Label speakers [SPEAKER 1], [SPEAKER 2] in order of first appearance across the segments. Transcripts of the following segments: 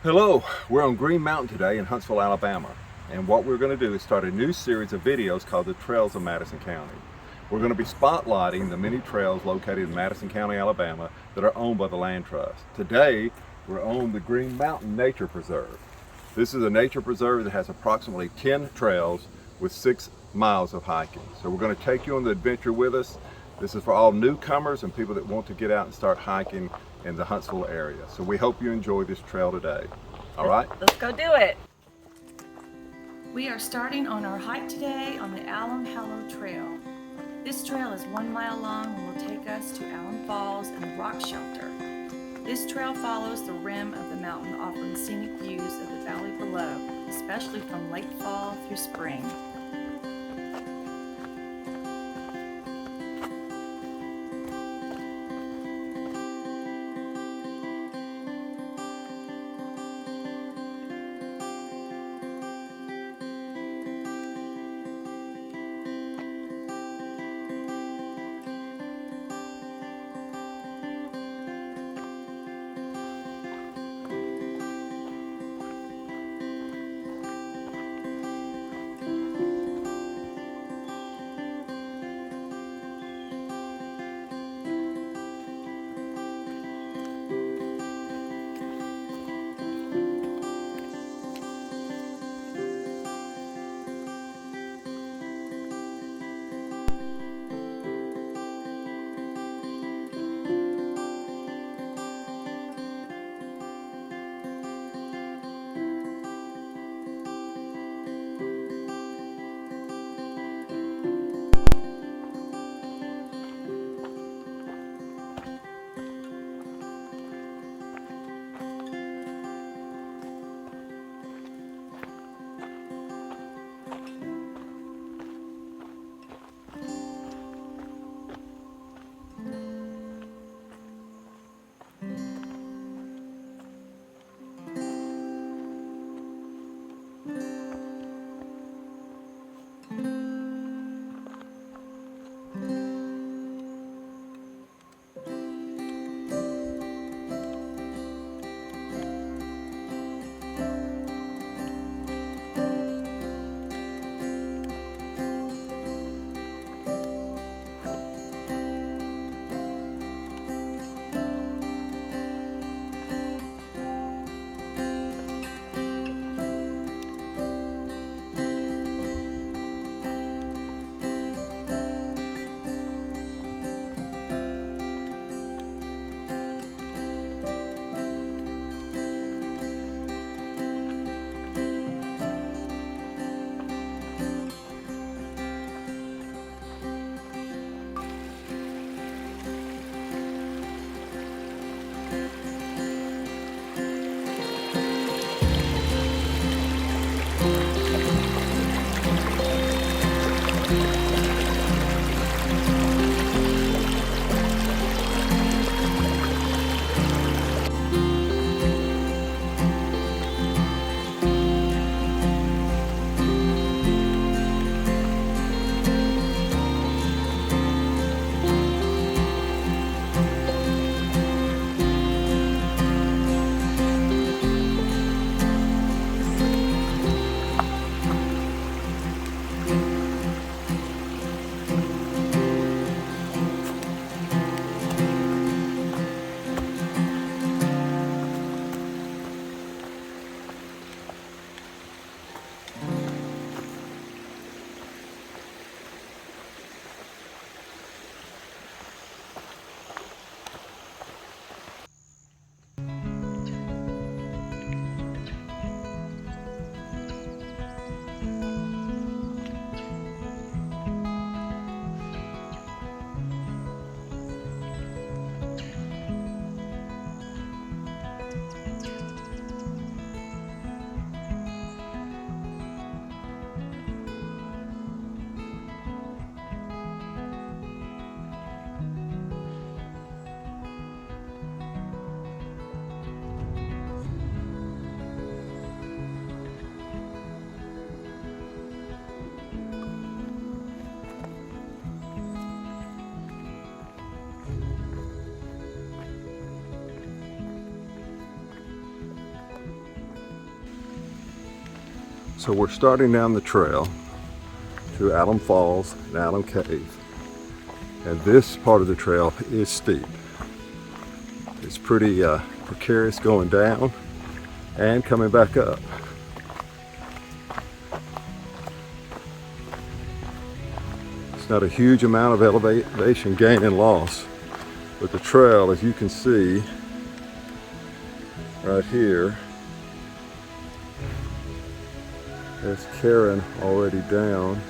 [SPEAKER 1] Hello, we're on Green Mountain today in Huntsville, Alabama. And what we're going to do is start a new series of videos called The Trails of Madison County. We're going to be spotlighting the many trails located in Madison County, Alabama that are owned by the Land Trust. Today, we're on the Green Mountain Nature Preserve. This is a nature preserve that has approximately 10 trails with 6 miles of hiking. So we're going to take you on the adventure with us. This is for all newcomers and people that want to get out and start hiking in the Huntsville area. So we hope you enjoy this trail today. All right?
[SPEAKER 2] Let's go do it. We are starting on our hike today on the Alum Trail. This trail is 1 mile long and will take us to Alum Falls and the Rock Shelter. This trail follows the rim of the mountain, offering scenic views of the valley below, especially from late fall through spring.
[SPEAKER 1] So we're starting down the trail to Alum Falls and Alum Cave. And this part of the trail is steep. It's pretty precarious going down and coming back up. It's not a huge amount of elevation gain and loss, but the trail, as you can see right here, there's Karen already down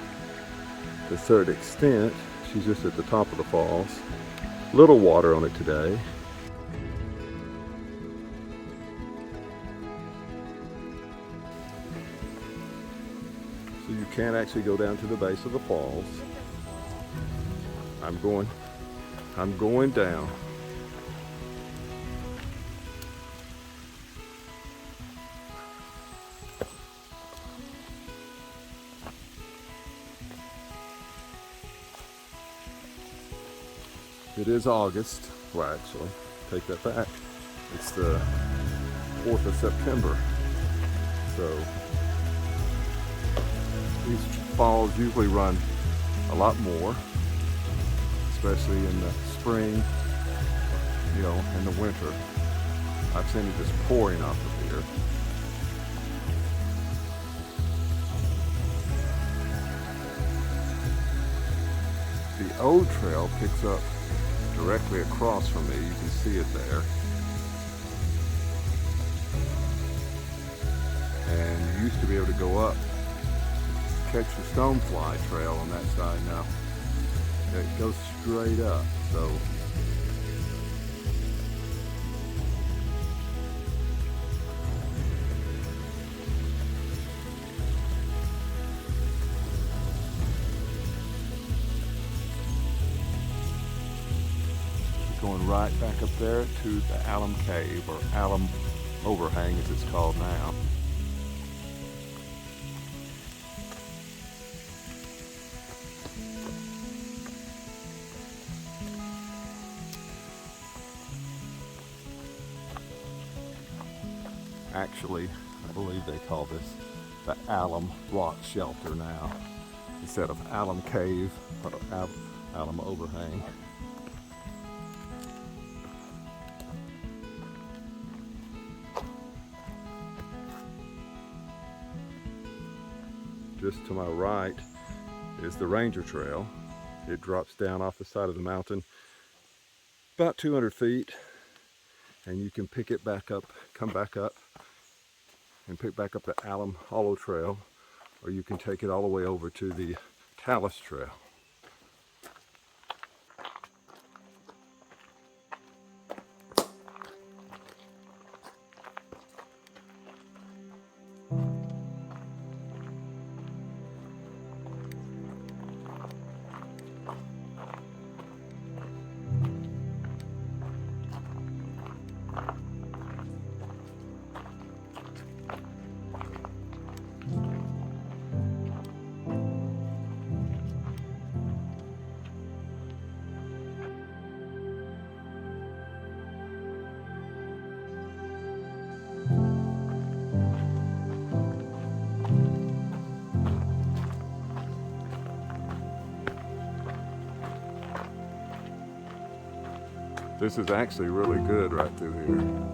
[SPEAKER 1] to a certain extent. She's just at the top of the falls. Little water on it today. So you can't actually go down to the base of the falls. I'm going down. It is August. Well, actually, take that back. It's the 4th of September. So these falls usually run a lot more, especially in the spring, you know, in the winter. I've seen it just pouring off of here. The old trail picks up directly across from me. You can see it there. And you used to be able to go up, catch the stonefly trail on that side. Now it goes straight up, so going right back up there to the Alum Cave, or Alum Overhang as it's called now. Actually, I believe they call this the Alum Rock Shelter now, instead of Alum Cave or Alum Overhang. Just to my right is the Ranger Trail. It drops down off the side of the mountain about 200 feet, and you can pick it back up, come back up, and pick back up the Alum Hollow Trail, or you can take it all the way over to the Talus Trail. This is actually really good right through here.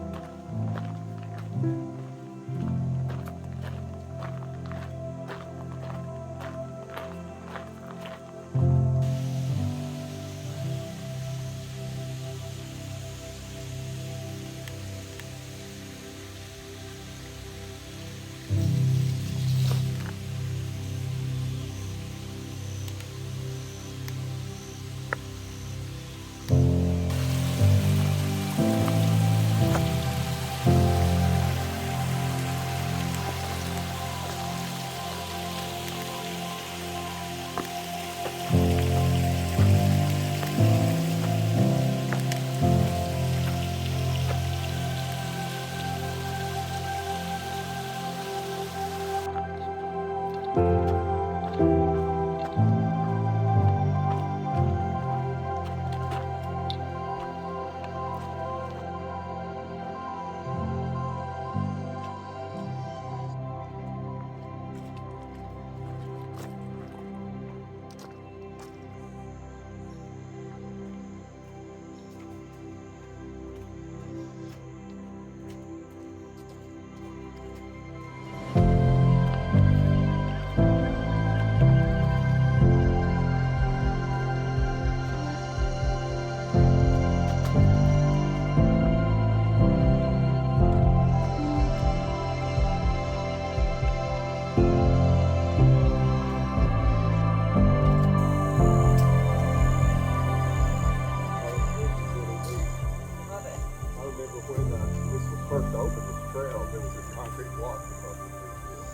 [SPEAKER 1] trail, there was this concrete block across the field.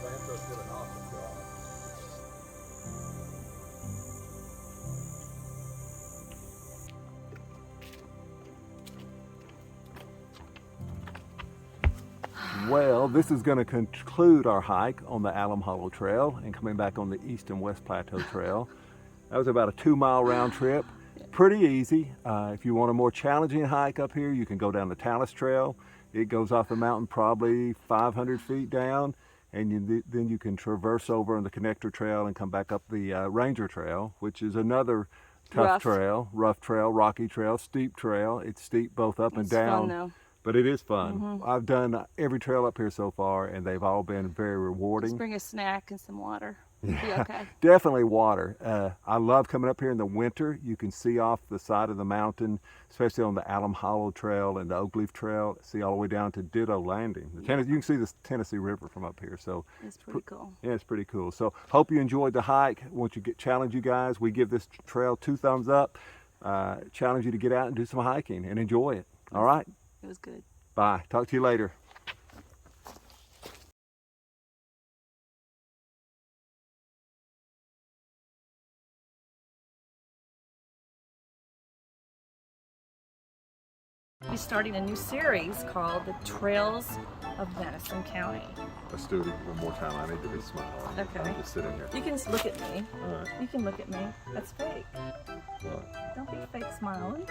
[SPEAKER 1] Santos did an awesome job. Well, this is going to conclude our hike on the Alum Hollow Trail and coming back on the East and West Plateau Trail. That was about a 2-mile round trip. Pretty easy. If you want a more challenging hike up here, you can go down the Talus Trail. It goes off the mountain probably 500 feet down, and then you can traverse over on the Connector Trail and come back up the Ranger Trail, which is another rough trail, rocky trail, steep trail. It's steep both up and down.
[SPEAKER 2] Fun, though.
[SPEAKER 1] But it is fun. I've done every trail up here so far, and they've all been very rewarding.
[SPEAKER 2] Just bring a snack and some water. It'll be okay.
[SPEAKER 1] Definitely water. I love coming up here in the winter. You can see off the side of the mountain, especially on the Alum Hollow Trail and the Oak Leaf Trail, see all the way down to Ditto Landing. You can see the Tennessee River from up here. So
[SPEAKER 2] it's pretty cool.
[SPEAKER 1] Yeah, it's pretty cool. So hope you enjoyed the hike. Once you challenge you guys, we give this trail 2 thumbs up. Challenge you to get out and do some hiking and enjoy it. All right?
[SPEAKER 2] It was good.
[SPEAKER 1] Bye. Talk to you later.
[SPEAKER 2] We're starting a new series called The Trails of Madison County.
[SPEAKER 1] Let's do it one more time. I need to be smiling.
[SPEAKER 2] Okay.
[SPEAKER 1] I'm just sitting here.
[SPEAKER 2] You can look at me.
[SPEAKER 1] All right.
[SPEAKER 2] You can look at me. That's fake.
[SPEAKER 1] What?
[SPEAKER 2] Don't be fake smiling.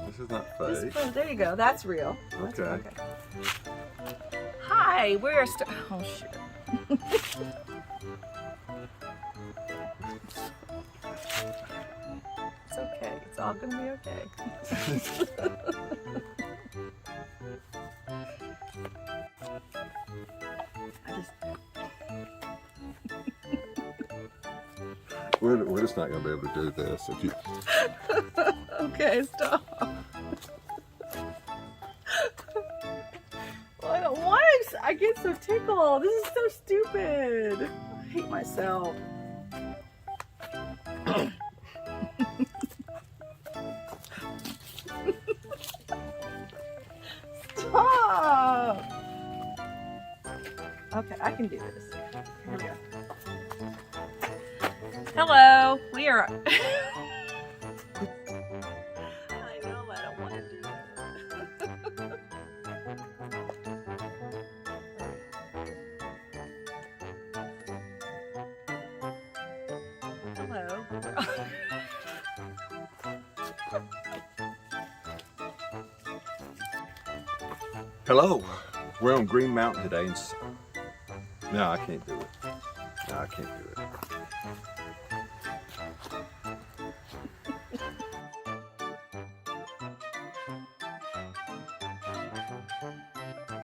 [SPEAKER 1] This is not fake.
[SPEAKER 2] There you go. That's real. That's
[SPEAKER 1] Okay.
[SPEAKER 2] Hi, we're oh shit. It's okay. It's all gonna be okay.
[SPEAKER 1] We're just not going to be able to do this. If you...
[SPEAKER 2] Okay, stop. Well, I don't want to. I get so tickled. This is so stupid. I hate myself. Stop. Okay, I can do this. Here we go. Hello, we are. I know, but I don't want to do it. Hello.
[SPEAKER 1] Hello. We're on Green Mountain today. No, I can't do it. No, I can't do it.